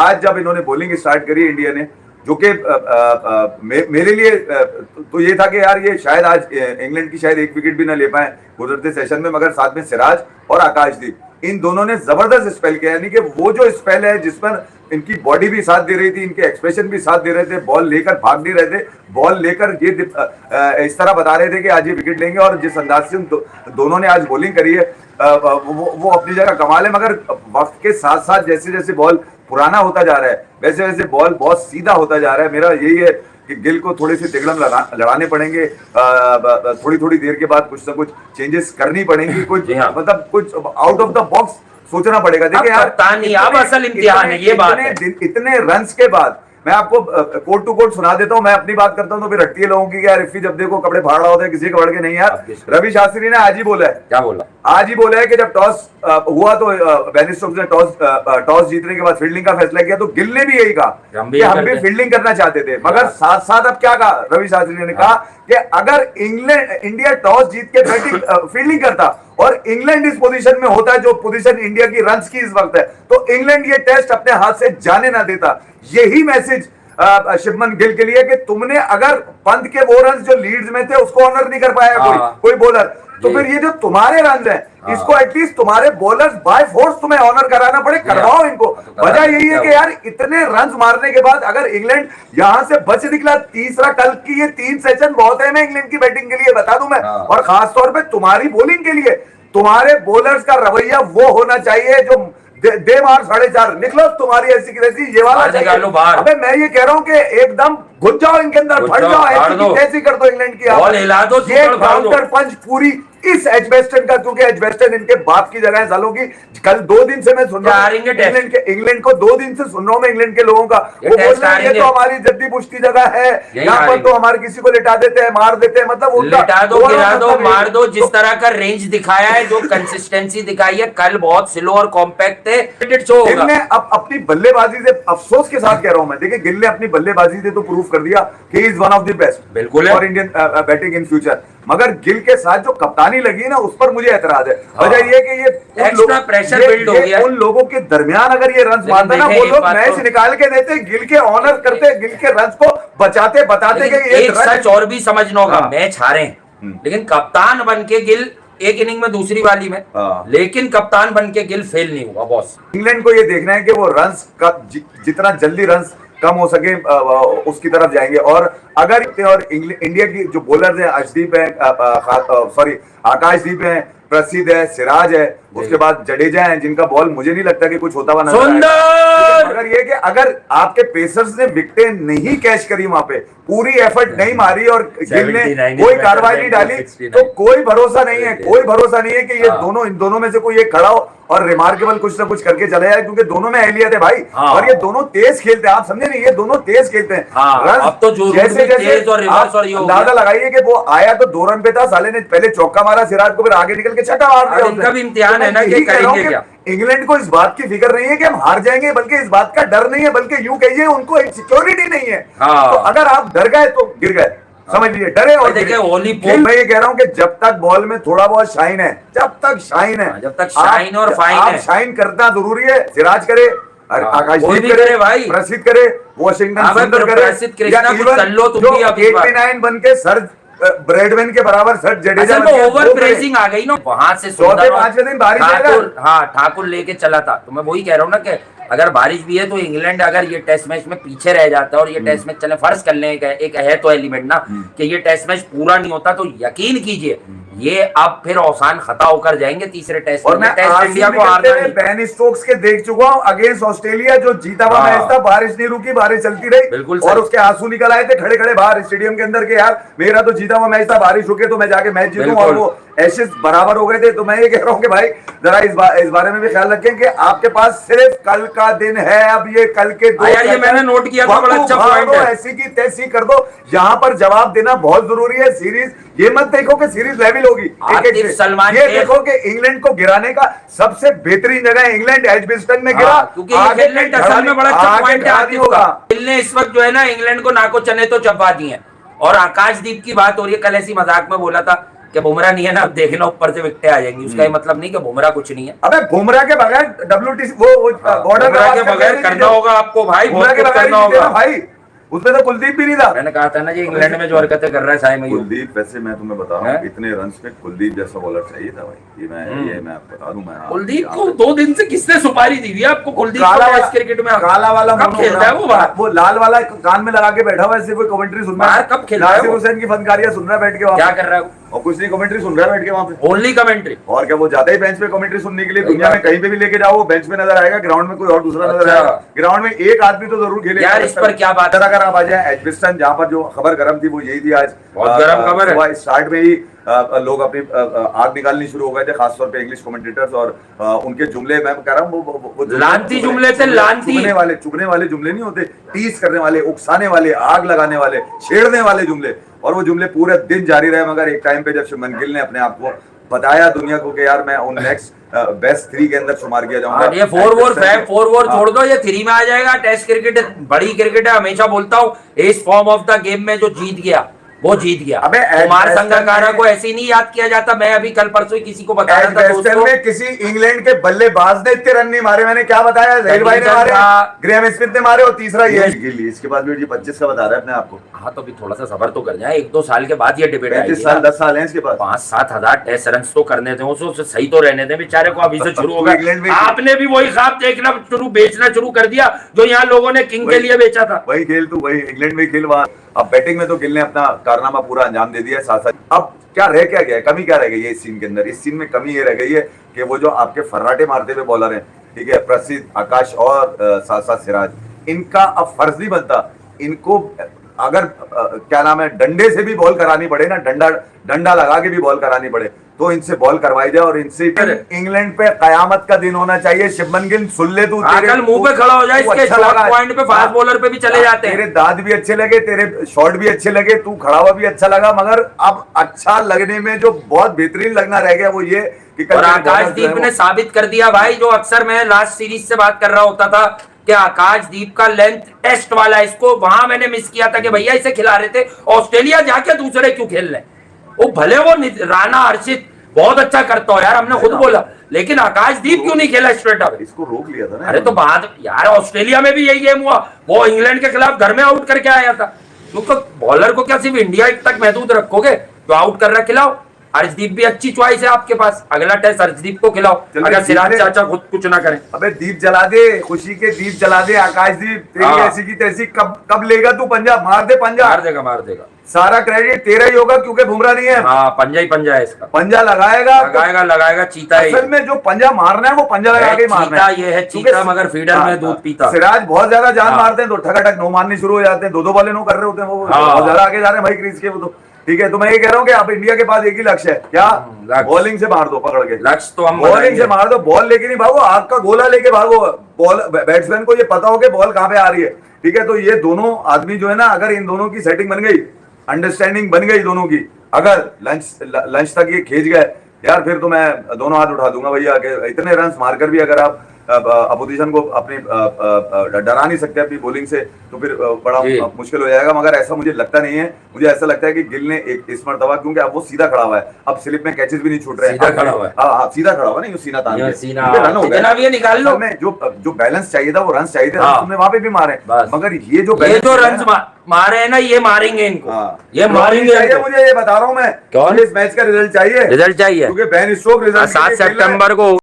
आज जब इन्होंने बॉलिंग स्टार्ट करी इंडिया ने, जो कि मेरे लिए तो ये था कि यार ये शायद आज इंग्लैंड की शायद एक विकेट भी ना ले पाए गुजरते सेशन में, मगर साथ में सिराज और आकाशदीप इन दोनों ने जबरदस्त स्पेल किया। यानी कि वो जो स्पेल है जिस पर इनकी बॉडी भी साथ दे रही थी, इनके एक्सप्रेशन भी साथ दे रहे थे, बॉल लेकर भाग नहीं रहे थे, बॉल लेकर ये इस तरह बता रहे थे कि आज ये विकेट लेंगे। और जिस अंदाज से दोनों ने आज बॉलिंग करी है वो अपनी जगह कमाल है, मगर वक्त के साथ साथ जैसे जैसे बॉल पुराना होता जा रहा है वैसे वैसे बॉल बहुत सीधा होता जा रहा है। मेरा यही है कि गिल को थोड़े से तिगड़म लड़ाने पड़ेंगे, थोड़ी थोड़ी देर के बाद कुछ ना कुछ चेंजेस करनी पड़ेंगी, कुछ मतलब कुछ आउट ऑफ द बॉक्स सोचना पड़ेगा। देखिए यार अब असल इम्तिहान है ये बात है। इतने रन्स के बाद मैं आपको कोट टू कोट सुना देता हूं, मैं अपनी बात करता हूं तो फिर हटती है लोगों की यार इफ्फी जब देखो कपड़े फाड़ रहा होता है किसी के बढ़ के नहीं यार। रवि शास्त्री ने आज ही बोला है, क्या बोला? आज ही बोला है कि जब टॉस हुआ तो बेन स्टोक्स ने टॉस जीतने के बाद फील्डिंग का फैसला किया, तो गिल ने भी यही कहा कि हम भी फील्डिंग करना चाहते थे, मगर साथ साथ अब क्या कहा रवि शास्त्री ने कहा कि अगर इंडिया टॉस जीत के बैटिंग फील्डिंग करता और इंग्लैंड इस पोजीशन में होता है जो पोजीशन इंडिया की रन्स की इस वक्त है, तो इंग्लैंड ये टेस्ट अपने हाथ से जाने ना देता। यही मैसेज शुभमन गिल के लिए कि तुमने अगर पंत के वो रन जो लीड्स में थे उसको ऑनर नहीं कर पाया कोई बॉलर, तो फिर ये जो तुम्हारे रन हैं इसको एटलीस्ट तुम्हारे बॉलर्स बाय फोर्स तुम्हें ऑनर कराना पड़े, करवाओ इनको। वजह यही है कि यार इतने रन मारने के बाद अगर इंग्लैंड यहां से बच निकला तीसरा, कल की ये 3 सेशन बहुत है मैं इंग्लैंड की बैटिंग के लिए बता दूं मैं, और खासतौर पर तुम्हारी बॉलिंग के लिए तुम्हारे बॉलर्स का रवैया वो होना चाहिए जो दे मार 4.5 निकलो तुम्हारी ऐसी की तैसी ये वाला चाहिए। अबे मैं ये कह रहा हूं कि एकदम घुस जाओ इनके अंदर, फट जाओ, ऐसी की तैसी कर दो इंग्लैंड की। ये काउंटर पंच पूरी इस एजबेस्टन का, क्योंकि एजबेस्टन इनके बाप की जगह है सालों की। कल 2 दिन से मैं सुन रहा हूं इंग्लैंड को 2 दिन से सुन रहा हूं मैं इंग्लैंड के लोगों का, वो बोल रहे हैं ये तो हमारी जद्दी पुश्ती जगह है, यहाँ पर तो हमारे किसी को लिटा देते हैं, मार देते हैं, मतलब लिटा दो, गिरा दो, मार दो, जिस तरह का रेंज दिखाया है, जो कंसिस्टेंसी दिखाई है, कल बहुत स्लो और कॉम्पैक्ट थे। गिल ने अब अपनी बल्लेबाजी से, अफसोस के साथ कह रहा हूं मैं, देखिए गिल ने अपनी बल्लेबाजी से तो प्रूव कर दिया कि is one of the best बिल्कुल for Indian batting in future, मगर गिल के साथ जो कप्तानी लगी ना उस पर मुझे एतराज है। वजह ये कि ये एक्स्ट्रा प्रेशर बिल्ड हो गया, उन लोगों के दरमियान अगर ये रन मारता ना वो लोग मैच निकाल के देते, गिल के ऑनर करते, गिल के रन को बचाते बताते कि एक सच और भी समझना होगा, मैच हारे लेकिन कप्तान बन के गिल एक इनिंग में दूसरी वाली में, लेकिन कप्तान बन के गिल फेल नहीं हुआ बॉस। इंग्लैंड को ये देखना है कि वो रन्स का जितना जल्दी रन्स कम हो सके उसकी तरफ जाएंगे। और अगर और इंडिया की जो बॉलर्स हैं, अर्शदीप है, आकाशदीप है, प्रसिद्ध है, सिराज है, उसके बाद जडेजा है, जिनका बॉल मुझे नहीं लगता कि कुछ होता हुआ नजर आएगा। मगर ये कि अगर आपके पेसर्स ने विकेटें नहीं कैच करी, वहां पे पूरी एफर्ट नहीं मारी और गिल ने कोई कार्रवाई नहीं डाली, तो कोई भरोसा नहीं है, कोई भरोसा नहीं है कि ये दोनों, इन दोनों में से कोई एक खड़ा हो और रिमार्केबल कुछ ना कुछ करके चले जाए, क्योंकि दोनों में एहलियत है भाई। और ये दोनों तेज खेलते हैं, आप समझे नहीं, ये दोनों तेज खेलते हैं। अब तो जैसे अंदाजा लगाइए कि वो आया तो 2 रन पे था, साले ने पहले चौका मारा सिराज को, फिर आगे निकल के छक्का मार दिया। इनका भी इम्तिहान है ना कि करेंगे क्या। इंग्लैंड को इस बात की फिक्र नहीं है कि हम हार जाएंगे, बल्कि इस बात का डर नहीं है, बल्कि यूं कहिए उनको एक सिक्योरिटी नहीं है। तो अगर आप डर गए तो गिर गए, समझ लीजिए, डरे और मैं ये कह रहा हूं कि जब तक बॉल में थोड़ा बहुत शाइन है, जब तक शाइन है, जब तक शाइन और फाइन है, शाइन करना जरूरी है। सिराज करे, आकाशदीप करे भाई, प्रसिद्ध करे, वॉशिंगटन सुंदर करे, जो 89 बन के सर ब्रेडमैन के बराबर सर जडेजा ओवर प्रेसिंग आ गई ना वहां से। 4-5 दिन बारिश ठाकुर लेके चला था, तो मैं वही कह रहा हूँ ना कि अगर बारिश भी है तो इंग्लैंड अगर ये टेस्ट मैच में पीछे रह जाता है और ये टेस्ट मैच चले, फर्ज कर लें एक है तो एलिमेंट ना कि ये टेस्ट मैच पूरा नहीं होता, तो यकीन कीजिए ये अब फिर औसान खता होकर जाएंगे तीसरे टेस्ट। और मैं टेस्ट इंडिया को हारना नहीं। बेन स्टोक्स के देख चुका हूं अगेंस्ट ऑस्ट्रेलिया, जो जीता हुआ मैच था, बारिश नहीं रुकी, बारिश चलती रही और उसके आंसू निकल आए थे खड़े खड़े बाहर स्टेडियम के अंदर के, यार मेरा तो जीता हुआ मैच था, बारिश रुके तो मैं जाके मैच जीतूं, और वो एशेज बराबर हो गए थे। तो मैं ये कह रहा हूं कि भाई जरा इस बारे में भी ख्याल रखें कि आपके पास सिर्फ कल का दिन है, अब ये कल के 2 ये मैंने नोट किया था, बड़ा अच्छा पॉइंट है, ऐसी की तैसी कर दो, यहाँ पर जवाब देना बहुत जरूरी है। सीरीज ये मत देखो कि सीरीज लेवल होगी, ये देखो कि इंग्लैंड को गिराने का सबसे बेहतरीन जगह है इंग्लैंड, एजबेस्टन में गिरा, क्योंकि इंग्लैंड असल में बड़ा अच्छा पॉइंट आती होगा। गिल ने इस वक्त जो है ना इंग्लैंड को नाको चने तो चबा दिए। और आकाशदीप की बात हो रही है, कल ऐसी मजाक में बोला था कि बुमराह नहीं है ना, अब देखना ऊपर से विकेटें आ जाएंगी, उसका ये मतलब नहीं कि बुमराह कुछ नहीं है। अबे बुमराह के बगैर WTC वो बॉर्डर बुमराह के बगैर करना होगा आपको भाई, बुमराह के बहुत कुछ बगैर करना होगा भाई। उसमें तो कुलदीप भी नहीं था। मैंने कहा था ना जी इंग्लैंड में जो हरकतें कर रहा है साई मयूर। कुलदीप वैसे मैं तुम्हें बता रहा हूँ, इतने रन्स में कुलदीप जैसा बॉलर चाहिए था भाई। ये मैं आपको बता दूं। मैं कुलदीप को 2 दिन से किसने सुपारी दी हुई है आपको? कुलदीप काला को वाला टेस्ट क्रिकेट में काला वाला कब खेलता है वो बाहर? वो लाल वाला कान में लगा के बैठा हुआ है, सिर्फ कोई कमेंट्री सुन रहा है। बाहर कब खेलता है नासिर वो? हुसैन की फनकारियां सुन रहा है बैठ के वहाँ क्या पे। कर रहा है वो? और कुछ नहीं, कमेंट्री सुन रहा है बैठ के वहाँ पे। Only commentary. और क्या, वो जाता ही बेंच पे कमेंट्री सुनने के लिए। सही दुनिया बात में कहीं पे भी लेके जाओ वो बेंच पे नजर आएगा, ग्राउंड में कोई और दूसरा नजर अच्छा। आएगा। ग्राउंड में एक आदमी तो जरूर खेलेगा। यार इस पर क्या बात है? अगर आप आ जाए एजबिस्टन, जहाँ पर जो खबर गर्म थी वो यही थी आज। बहुत गर्म खबर है। सुबह स्टार्ट में ही लोग अपनी आग निकालनी शुरू हो गए थे, खासतौर पे इंग्लिश कमेंटेटर्स। और उनके जुमले, मैं कह रहा हूँ वो लानती जुमले थे, लानती। चुभने वाले जुमले नहीं होते, टीज करने वाले, उकसाने वाले, आग लगाने वाले, छेड़ने वाले जुमले। और वो जुमले पूरे दिन जारी रहे। मगर एक टाइम पे जब शुभमन गिल ने अपने आप को बताया दुनिया को कि यार मैं उन नेक्स्ट बेस्ट 3 के अंदर शुमार किया जाऊंगा। ये 4 छोड़ दो, ये 3 में आ जाएगा। टेस्ट क्रिकेट बड़ी क्रिकेट है, हमेशा बोलता हूँ। इस फॉर्म ऑफ द गेम में जो जीत गया वो जीत गया। अबे कुमार संगकारा को ऐसे ही नहीं याद किया जाता। मैं अभी कल परसों ही किसी को बता रहा था दोस्तों, में किसी इंग्लैंड के बल्लेबाज ने इतने रन नहीं मारे। मैंने क्या बताया, जहीर भाई ने मारे, ग्रेहम स्मिथ ने मारे, और तीसरा ये गिल। इसके बाद भी 25 का बता रहा है अपने आपको। हाँ तो अभी थोड़ा सा सबर तो कर जाए, 1-2 साल के बाद ये डिबेट आएगी। 35 साल 10 साल है इसके पास। 5-7 हजार टेस्ट रन तो करने थे उसको, सही तो रहने थे बेचारे को। अभी से शुरू होगा। इंग्लैंड में आपने भी वही ख्वाब देखना बेचना शुरू कर दिया जो यहाँ लोगों ने किंग के लिए बेचा था। वही खेल तू, वही इंग्लैंड में खेल। वहां अब बैटिंग में तो गिल ने अपना कारनामा पूरा अंजाम दे दिया है। साथ साथ अब क्या रह क्या गया, कमी क्या रह गई है इस सीन के अंदर? इस सीन में कमी ये रह गई है कि वो जो आपके फर्राटे मारते हुए बॉलर हैं, ठीक है, प्रसिद्ध, आकाश और साथ साथ सिराज, इनका अब फर्ज नहीं बनता। इनको अगर क्या नाम है, डंडे से भी बॉल करानी पड़े ना, डंडा लगा के भी बॉल करानी पड़े, तो इनसे बॉल करवाई जाए। और इनसे इंग्लैंड पे कयामत का दिन होना चाहिए। शुभमन गिल सुन ले तू, कल मुंह पे खड़ा हो जाए, इसके शॉर्ट पॉइंट पे फास्ट बॉलर पे भी चले जाते हैं। तेरे दांत भी अच्छे लगे, तेरे शॉट भी अच्छे लगे, तू खड़ा हुआ भी अच्छा लगा। मगर अब अच्छा लगने में जो बहुत बेहतरीन लगना रह गया वो ये कि और आकाशदीप ने साबित कर दिया भाई, जो अक्सर मैं लास्ट सीरीज से बात कर रहा होता था कि आकाशदीप का लेंथ टेस्ट वाला, इसको वहां मैंने मिस किया था कि भैया इसे खिला रहे थे, ऑस्ट्रेलिया जाके दूसरे क्यों खेल रहे? वो भले वो राणा हर्षित बहुत अच्छा करता हो यार, हमने खुद बोला, लेकिन आकाशदीप क्यों नहीं खेला स्ट्रेट अवे? इसको रोक लिया था ना। अरे तो बाद यार ऑस्ट्रेलिया में भी यही गेम हुआ, वो इंग्लैंड के खिलाफ घर में आउट करके आया था। क्योंकि बॉलर को क्या सिर्फ इंडिया तक महदूद रखोगे? तो आउट कर रहा खिलाओ। हर्षदीप भी अच्छी चॉइस है आपके पास, अगला टेस्ट हर्षदीप को खिलाओ, अगर सिराज चाचा खुद कुछ ना करें। अबे दीप जला दे, खुशी के दीप जला दे। आकाशदीप तेरी ऐसी की तैसी कब लेगा तू पंजाब? मार दे पंजाब, मार देगा। सारा क्रेडिट तेरा ही होगा क्योंकि बुमराह नहीं है। हाँ, पंजा ही पंजा है इसका। पंजा लगाएगा चीता है। असल में जो पंजा मारना है वो पंजा लगा के मारना है। ये है चीता, मगर फीडर में दूध पीता। सिराज बहुत ज्यादा जान मारते हैं तो ठकाठक नो मारने शुरू हो जाते हैं, 2-2 बॉलें नो कर रहे होते हैं, वो बहुत ज्यादा आगे जा रहे हैं भाई क्रीज के वो तो। ठीक है, तो मैं ये कह रहा हूँ कि आप इंडिया के पास एक ही लक्ष्य है, क्या? बॉलिंग से मार दो पकड़ के। लक्ष्य तो हम बॉलिंग से मार दो, बॉल लेके नहीं भागो, आग का गोला लेके भागो। बॉल बैट्समैन को ये पता हो कि बॉल कहाँ पे आ रही है। ठीक है, तो ये दोनों आदमी जो है ना, अगर इन दोनों की सेटिंग बन गई, अंडरस्टैंडिंग बन गई दोनों की, अगर लंच तक ये खींच गए यार, फिर तो मैं दोनों हाथ उठा दूंगा भैया कि इतने रन मारकर भी अगर आप अपोजिशन को अपनी डरा नहीं सकते अपनी बॉलिंग से, तो फिर बड़ा मुश्किल हो जाएगा। मगर ऐसा मुझे लगता नहीं है। मुझे ऐसा लगता है कि गिल ने एक इस मरतबा, क्योंकि अब वो सीधा खड़ा हुआ है, अब स्लिप में कैचेस भी नहीं छूट रहे हैं। सीधा खड़ा हुआ है। हाँ, सीधा खड़ा हुआ, नहीं सीना तान के रन हो गए। निकाल लो, जो बैलेंस चाहिए था, वो रन चाहिए थे, तुमने वहां पे भी मारे। मगर ये जो रन मारे हैं ना, ये मारेंगे इनको, ये मारेंगे। मुझे ये बता रहा हूँ मैं, इस मैच का रिजल्ट चाहिए, क्योंकि बेन स्टोक्स 7 सितंबर को